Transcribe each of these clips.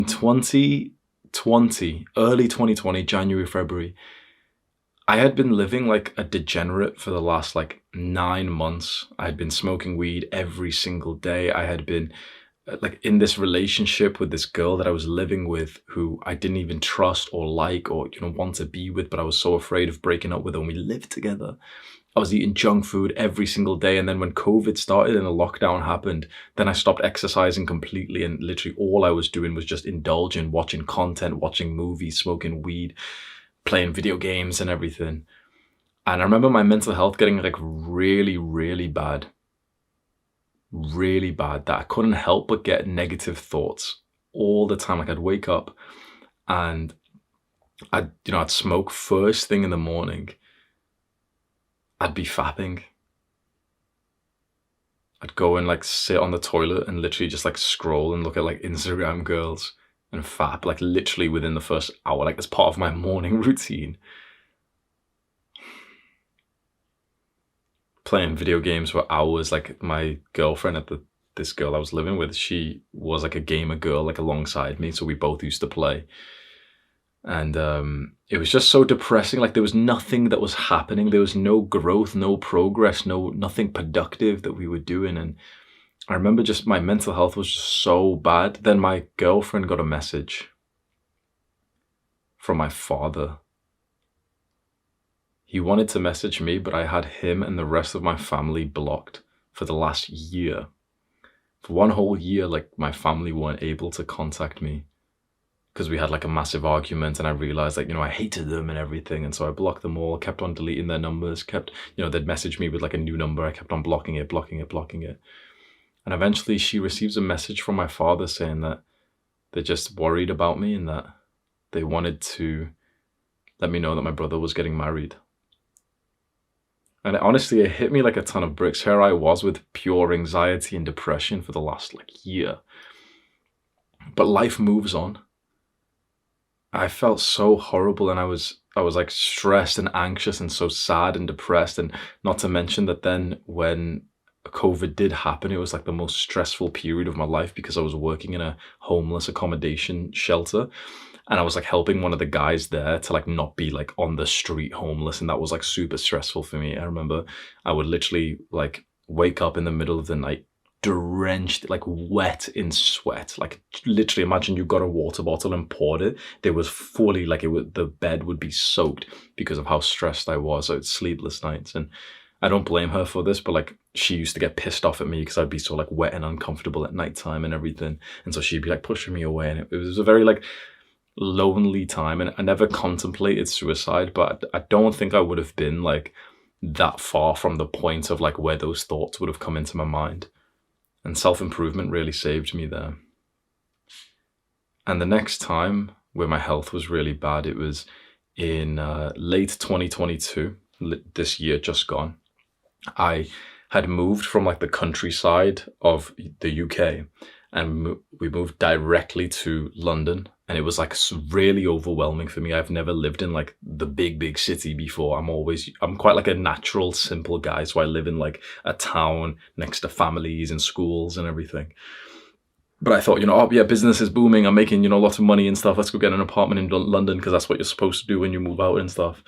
In 2020, early 2020, January, February, I had been living like a degenerate for the last like 9 months. I had been smoking weed every single day. I had been like in this relationship with this girl that I was living with who I didn't even trust or like or want to be with, but I was so afraid of breaking up with her, and we lived together. I was eating junk food every single day, and then when COVID started and the lockdown happened, then I stopped exercising completely, and literally all I was doing was just indulging, watching content, watching movies, smoking weed, playing video games and everything. And I remember my mental health getting like really, really bad, that I couldn't help but get negative thoughts all the time. Like I'd wake up and I'd smoke first thing in the morning. I'd be fapping. I'd go and like sit on the toilet and literally just like scroll and look at like Instagram girls and fap, like literally within the first hour, like as part of my morning routine. Playing video games for hours. Like my girlfriend this girl I was living with, she was like a gamer girl, like alongside me. So we both used to play. And it was just so depressing. Like there was nothing that was happening. There was no growth, no progress, nothing productive that we were doing. And I remember just my mental health was just so bad. Then my girlfriend got a message from my father. He wanted to message me, but I had him and the rest of my family blocked for the last year. For one whole year, like my family weren't able to contact me because we had like a massive argument, and I realized like, I hated them and everything. And so I blocked them all, kept on deleting their numbers, they'd message me with like a new number. I kept on blocking it. And eventually she receives a message from my father saying that they're just worried about me and that they wanted to let me know that my brother was getting married. And honestly, it hit me like a ton of bricks. Here I was with pure anxiety and depression for the last like year. But life moves on. I felt so horrible, and I was like stressed and anxious and so sad and depressed. And not to mention that then when COVID did happen, it was like the most stressful period of my life because I was working in a homeless accommodation shelter. And I was like helping one of the guys there to like not be like on the street homeless. And that was like super stressful for me. I remember I would literally like wake up in the middle of the night, drenched, like wet in sweat. Like literally imagine you got a water bottle and poured it. There was fully like the bed would be soaked because of how stressed I was. So it's sleepless nights. And I don't blame her for this, but like she used to get pissed off at me because I'd be so like wet and uncomfortable at nighttime and everything. And so she'd be like pushing me away. And it was a very like lonely time, and I never contemplated suicide, but I don't think I would have been like that far from the point of like where those thoughts would have come into my mind. And self-improvement really saved me there. And the next time where my health was really bad, it was in late 2022, this year just gone. I had moved from like the countryside of the UK, and we moved directly to London. And it was like really overwhelming for me. I've never lived in like the big city before. I'm quite like a natural, simple guy. So I live in like a town next to families and schools and everything. But I thought, oh yeah, business is booming. I'm making, lots of money and stuff. Let's go get an apartment in London because that's what you're supposed to do when you move out and stuff.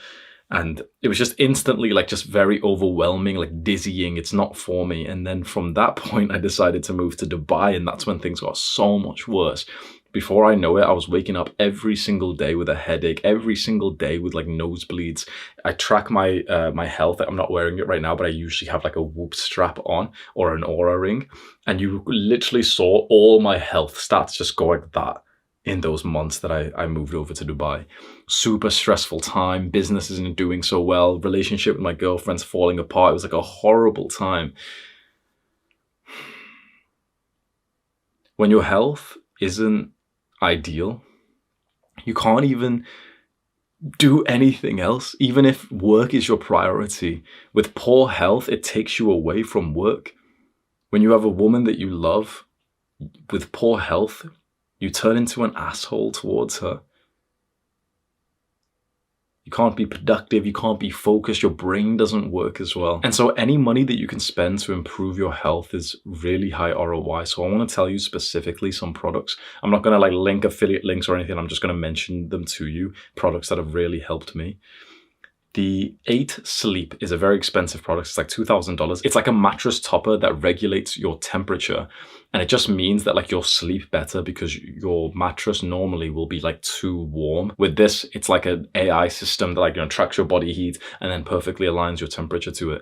And it was just instantly like just very overwhelming, like dizzying. It's not for me. And then from that point, I decided to move to Dubai. And that's when things got so much worse. Before I know it, I was waking up every single day with a headache, every single day with like nosebleeds. I track my my health. I'm not wearing it right now, but I usually have like a Whoop strap on or an Aura ring. And you literally saw all my health stats just go like that in those months that I moved over to Dubai. Super stressful time. Business isn't doing so well. Relationship with my girlfriend's falling apart. It was like a horrible time. When your health isn't ideal, you can't even do anything else, even if work is your priority. With poor health, it takes you away from work. When you have a woman that you love with poor health, you turn into an asshole towards her. You can't be productive, you can't be focused, your brain doesn't work as well. And so any money that you can spend to improve your health is really high ROI. So I want to tell you specifically some products. I'm not going to like link affiliate links or anything. I'm just going to mention them to you, products that have really helped me. The 8 Sleep is a very expensive product. It's like $2,000. It's like a mattress topper that regulates your temperature. And it just means that like you'll sleep better because your mattress normally will be like too warm. With this, it's like an AI system that like, tracks your body heat and then perfectly aligns your temperature to it.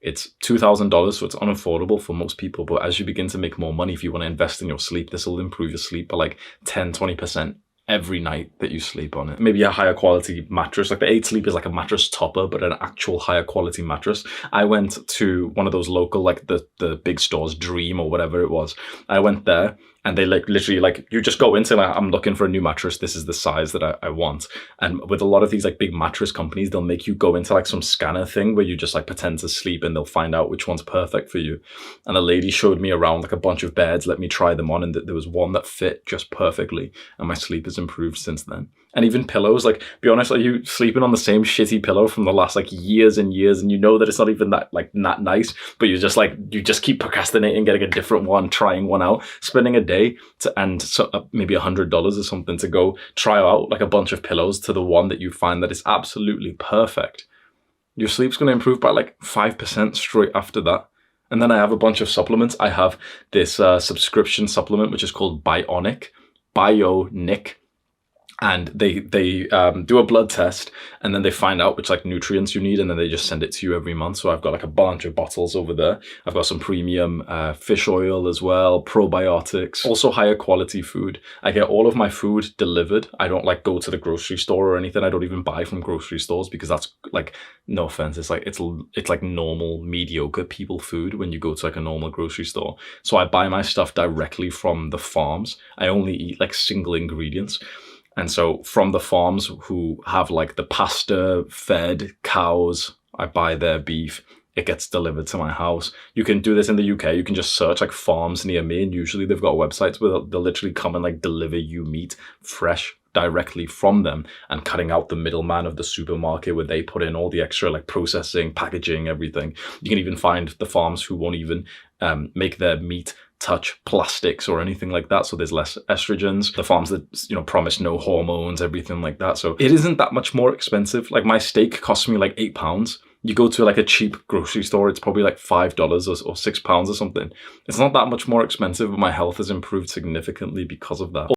It's $2,000, so it's unaffordable for most people. But as you begin to make more money, if you want to invest in your sleep, this will improve your sleep by like 10, 20%. Every night that you sleep on it. Maybe a higher quality mattress. Like the 8 Sleep is like a mattress topper, but an actual higher quality mattress. I went to one of those local, like the big stores, Dream or whatever it was. I went there and they like literally like, you just go into like, I'm looking for a new mattress. This is the size that I want. And with a lot of these like big mattress companies, they'll make you go into like some scanner thing where you just like pretend to sleep and they'll find out which one's perfect for you. And the lady showed me around like a bunch of beds, let me try them on, and there was one that fit just perfectly. And my sleep has improved since then. And even pillows, like, be honest, are you sleeping on the same shitty pillow from the last like years and years, and you know that it's not even that nice, but you just keep procrastinating, getting a different one, trying one out, spending a day maybe $100 or something to go try out like a bunch of pillows to the one that you find that is absolutely perfect. Your sleep's going to improve by like 5% straight after that. And then I have a bunch of supplements. I have this subscription supplement, which is called Bionic. And they do a blood test, and then they find out which like nutrients you need, and then they just send it to you every month. So I've got like a bunch of bottles over there. I've got some premium fish oil as well, probiotics, also higher quality food. I get all of my food delivered. I don't like go to the grocery store or anything. I don't even buy from grocery stores because that's like, no offense, it's like normal mediocre people food when you go to like a normal grocery store. So I buy my stuff directly from the farms. I only eat like single ingredients. And so from the farms who have like the pasture fed cows, I buy their beef. It gets delivered to my house. You can do this in the UK. You can just search like farms near me, and usually they've got websites where they'll literally come and like deliver you meat fresh directly from them, and cutting out the middleman of the supermarket where they put in all the extra like processing, packaging, everything. You can even find the farms who won't even make their meat touch plastics or anything like that, so there's less estrogens. The farms that promise no hormones, everything like that. So it isn't that much more expensive. Like my steak costs me like £8. You go to like a cheap grocery store, it's probably like $5 or £6 or something. It's not that much more expensive, but my health has improved significantly because of that.